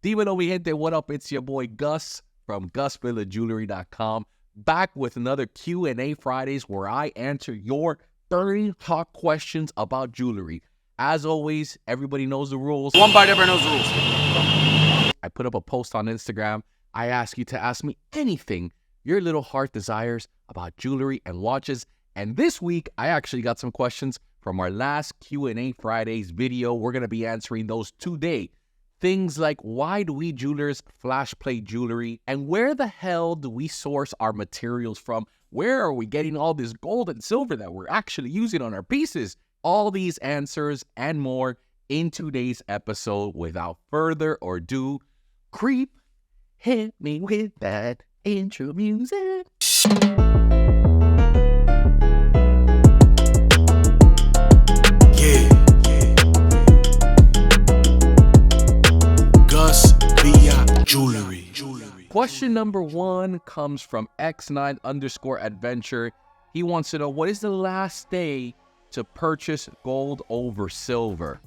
Dímelo, mi gente, what up? It's your boy Gus from GusVillaJewelry.com, back with another Q&A Fridays where I answer your 30 hot questions about jewelry. As always, everybody knows the rules. One bite ever knows the rules. I put up a post on Instagram. I ask you to ask me anything your little heart desires about jewelry and watches. And this week, I actually got some questions from our last Q&A Fridays video. We're going to be answering those today. Things like, why do we jewelers flashplate jewelry? And where the hell do we source our materials from? Where are we getting all this gold and silver that we're actually using on our pieces? All these answers and more in today's episode. Without further ado, creep, hit me with that intro music. GusVillaJewelry. Question number 1 comes from X9_adventure. He wants to know, what is the last day to purchase gold over silver?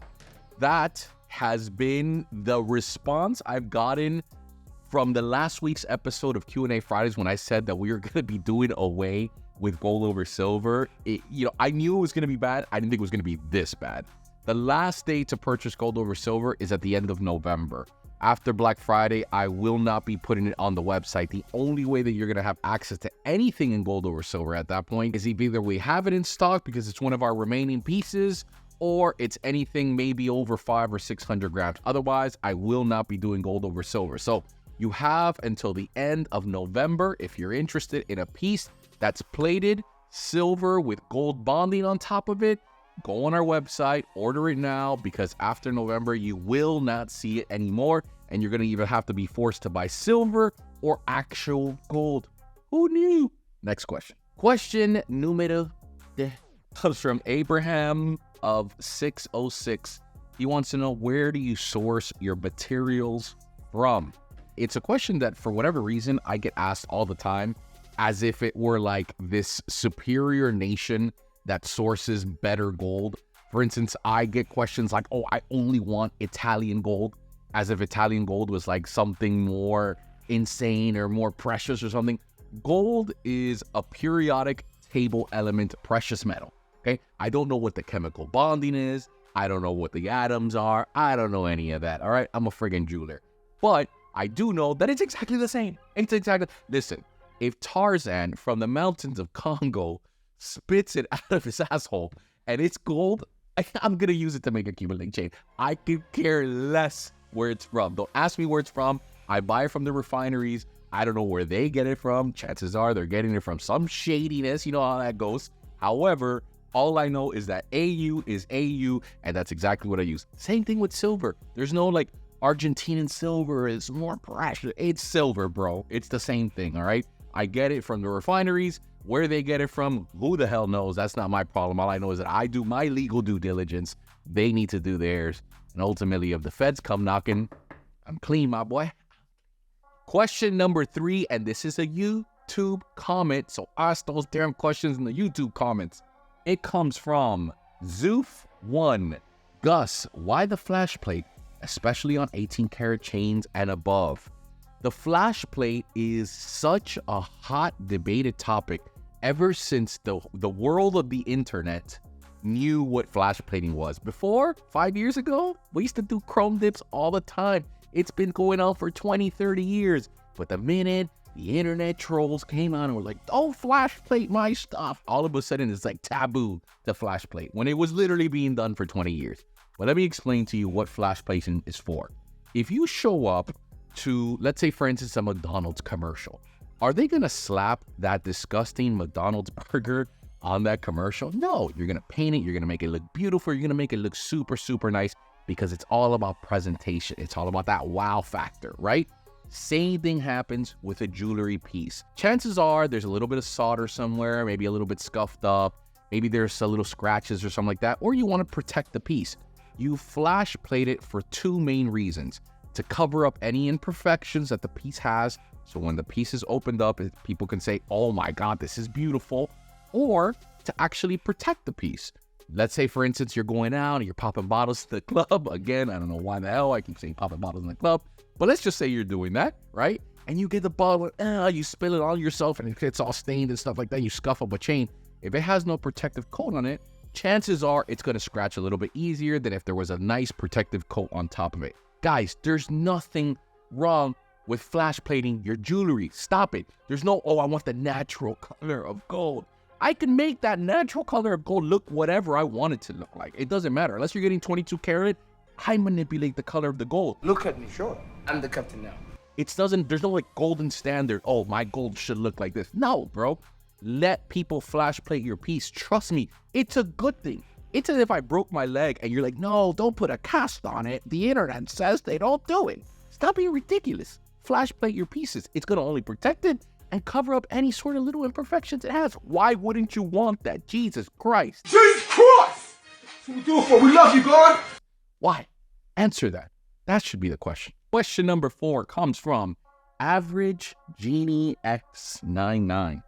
That has been the response I've gotten from the last week's episode of Q&A Fridays when I said that we were going to be doing away with gold over silver. I knew it was going to be bad. I didn't think it was going to be this bad. The last day to purchase gold over silver is at the end of November. After Black Friday, I will not be putting it on the website. The only way that you're going to have access to anything in gold over silver at that point is either we have it in stock because it's one of our remaining pieces, or it's anything maybe over 500 or 600 grams. Otherwise, I will not be doing gold over silver. So you have until the end of November if you're interested in a piece that's plated silver with gold bonding on top of it. Go on our website, order it now, because after November, you will not see it anymore, and you're going to either have to be forced to buy silver or actual gold. Who knew? Next question. Question numero comes from Abraham of 606. He wants to know, where do you source your materials from? It's a question that, for whatever reason, I get asked all the time, as if it were like this superior nation that sources better gold. For instance, I get questions like, oh, I only want Italian gold, as if Italian gold was like something more insane or more precious or something. Gold is a periodic table element precious metal, okay? I don't know what the chemical bonding is. I don't know what the atoms are. I don't know any of that, all right? I'm a friggin' jeweler. But I do know that it's exactly the same. Listen, if Tarzan from the mountains of Congo spits it out of his asshole and it's gold, I'm gonna use it to make a Cuban link chain. I could care less where it's from. Don't ask me where it's from. I buy it from the refineries. I don't know where they get it from. Chances are they're getting it from some shadiness. You know how that goes. However, all I know is that AU is AU, and that's exactly what I use. Same thing with silver. There's no like Argentinian silver is more precious. It's silver, bro. It's the same thing, all right? I get it from the refineries. Where they get it from, who the hell knows? That's not my problem. All I know is that I do my legal due diligence. They need to do theirs. And ultimately, if the feds come knocking, I'm clean, my boy. Question number 3, and this is a YouTube comment, so ask those damn questions in the YouTube comments. It comes from Zoof1. Gus, why the flash plate, especially on 18 karat chains and above? The flash plate is such a hot debated topic ever since the world of the internet knew what flash plating was. Before, 5 years ago, we used to do chrome dips all the time. It's been going on for 20, 30 years. But the minute the internet trolls came out and were like, don't flash plate my stuff, all of a sudden it's like taboo to flash plate when it was literally being done for 20 years. But let me explain to you what flash plating is for. If you show up to, let's say, for instance, a McDonald's commercial, are they going to slap that disgusting McDonald's burger on that commercial? No, you're going to paint it. You're going to make it look beautiful. You're going to make it look super, super nice, because it's all about presentation. It's all about that wow factor, right? Same thing happens with a jewelry piece. Chances are there's a little bit of solder somewhere, maybe a little bit scuffed up, maybe there's a little scratches or something like that, or you want to protect the piece. You flash plate it for 2 main reasons: to cover up any imperfections that the piece has, so when the piece is opened up, people can say, oh my God, this is beautiful, or to actually protect the piece. Let's say, for instance, you're going out and you're popping bottles to the club. Again, I don't know why the hell I keep saying popping bottles in the club, but let's just say you're doing that, right? And you get the bottle, you spill it on yourself and it's all stained and stuff like that. You scuff up a chain. If it has no protective coat on it, chances are it's going to scratch a little bit easier than if there was a nice protective coat on top of it. Guys, there's nothing wrong with flash plating your jewelry. Stop it. There's no, oh, I want the natural color of gold. I can make that natural color of gold look whatever I want it to look like. It doesn't matter. Unless you're getting 22 karat, I manipulate the color of the gold. Look at me, sure. I'm the captain now. There's no like golden standard. Oh, my gold should look like this. No, bro. Let people flash plate your piece. Trust me, it's a good thing. It's as if I broke my leg and you're like, no, don't put a cast on it. The internet says they don't do it. Stop being ridiculous. Flash plate your pieces. It's going to only protect it and cover up any sort of little imperfections it has. Why wouldn't you want that? Jesus Christ. Jesus Christ! That's what we do it for. We love you, God. Why? Answer that. That should be the question. Question number 4 comes from Average Genie X99.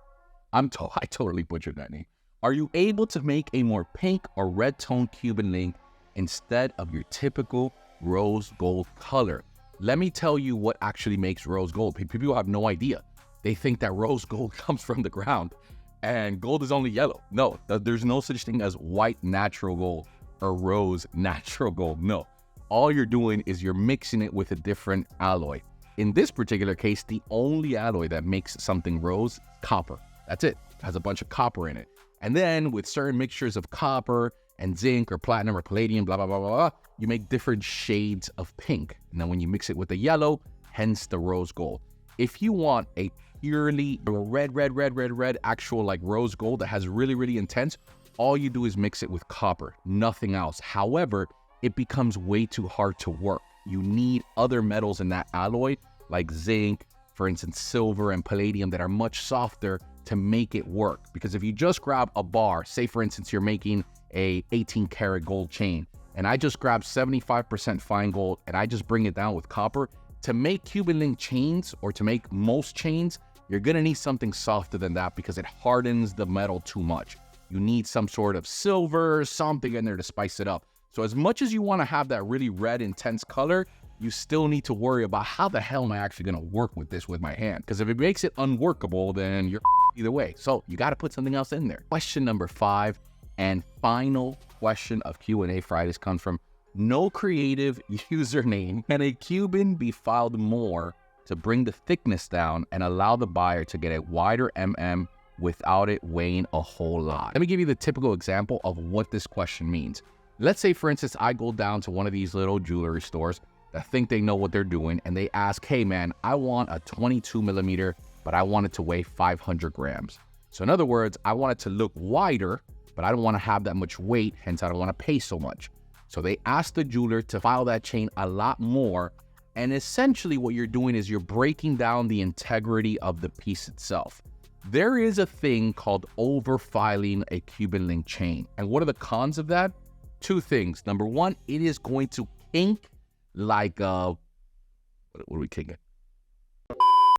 I totally butchered that name. Are you able to make a more pink or red tone Cuban link instead of your typical rose gold color? Let me tell you what actually makes rose gold. People have no idea. They think that rose gold comes from the ground and gold is only yellow. No, there's no such thing as white natural gold or rose natural gold. No. All you're doing is you're mixing it with a different alloy. In this particular case, the only alloy that makes something rose, copper. That's it. It has a bunch of copper in it. And then with certain mixtures of copper and zinc or platinum or palladium, blah, blah, blah, blah, blah, you make different shades of pink. And then when you mix it with the yellow, hence the rose gold. If you want a purely red, actual like rose gold that has really, really intense, all you do is mix it with copper, nothing else. However, it becomes way too hard to work. You need other metals in that alloy, like zinc, for instance, silver and palladium that are much softer to make it work. Because if you just grab a bar, say for instance, you're making a 18 karat gold chain, and I just grab 75% fine gold and I just bring it down with copper, to make Cuban link chains or to make most chains, you're gonna need something softer than that because it hardens the metal too much. You need some sort of silver, something in there to spice it up. So as much as you want to have that really red, intense color, you still need to worry about how the hell am I actually going to work with this with my hand? Because if it makes it unworkable, then you're either way. So you got to put something else in there. Question number 5 and final question of Q&A Fridays comes from no creative username. Can a Cuban be filed more to bring the thickness down and allow the buyer to get a wider without it weighing a whole lot? Let me give you the typical example of what this question means. Let's say, for instance, I go down to one of these little jewelry stores that think they know what they're doing, and they ask, hey man, I want a 22 millimeter, but I want it to weigh 500 grams. So in other words, I want it to look wider, but I don't want to have that much weight, hence I don't want to pay so much. So they ask the jeweler to file that chain a lot more, and essentially what you're doing is you're breaking down the integrity of the piece itself. There is a thing called overfiling a Cuban link chain. And what are the cons of that? 2 things. Number 1, it is going to kink like what are we kinking?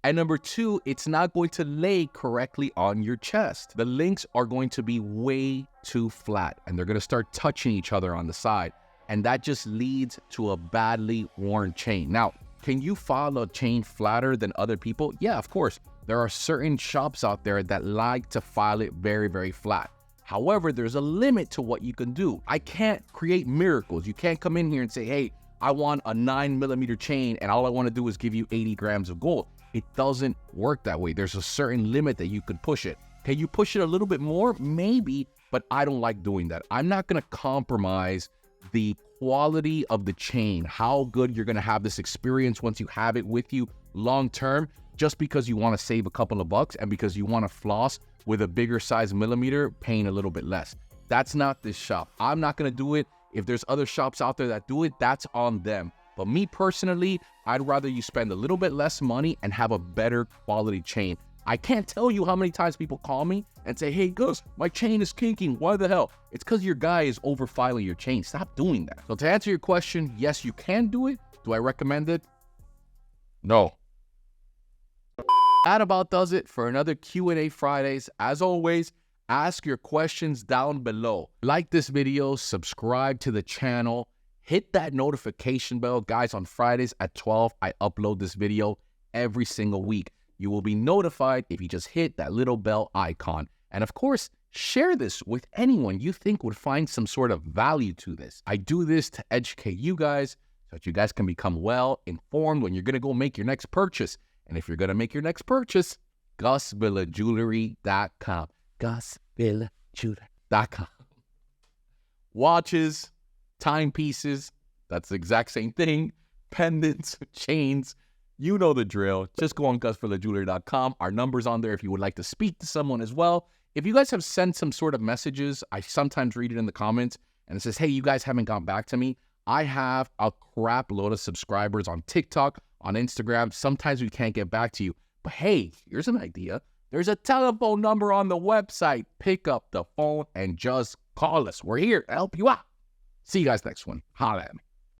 And number 2, it's not going to lay correctly on your chest. The links are going to be way too flat and they're going to start touching each other on the side. And that just leads to a badly worn chain. Now, can you file a chain flatter than other people? Yeah, of course. There are certain shops out there that like to file it very, very flat. However, there's a limit to what you can do. I can't create miracles. You can't come in here and say, hey, I want a 9 millimeter chain and all I want to do is give you 80 grams of gold. It doesn't work that way. There's a certain limit that you could push it. Can you push it a little bit more? Maybe, but I don't like doing that. I'm not going to compromise the quality of the chain, how good you're going to have this experience once you have it with you long term, just because you want to save a couple of bucks and because you want to floss with a bigger size millimeter, paying a little bit less. That's not this shop. I'm not going to do it. If there's other shops out there that do it, that's on them. But me personally, I'd rather you spend a little bit less money and have a better quality chain. I can't tell you how many times people call me and say, hey, Gus, my chain is kinking. Why the hell? It's because your guy is overfiling your chain. Stop doing that. So to answer your question, yes, you can do it. Do I recommend it? No. That about does it for another Q&A Fridays. As always, Ask your questions down below. Like this video, subscribe to the channel, hit that notification bell. Guys, on Fridays at 12, I upload this video every single week. You will be notified if you just hit that little bell icon. And of course, share this with anyone you think would find some sort of value to this. I do this to educate you guys so that you guys can become well informed when you're going to go make your next purchase. And if you're going to make your next purchase, GusVillaJewelry.com. GusVillaJewelry.com. Watches, timepieces, that's the exact same thing. Pendants, chains, you know the drill. Just go on GusVillaJewelry.com. Our number's on there if you would like to speak to someone as well. If you guys have sent some sort of messages, I sometimes read it in the comments, and it says, hey, you guys haven't gotten back to me. I have a crap load of subscribers on TikTok, on Instagram. Sometimes we can't get back to you. But hey, here's an idea. There's a telephone number on the website. Pick up the phone and just call us. We're here to help you out. See you guys next one. Holla at me.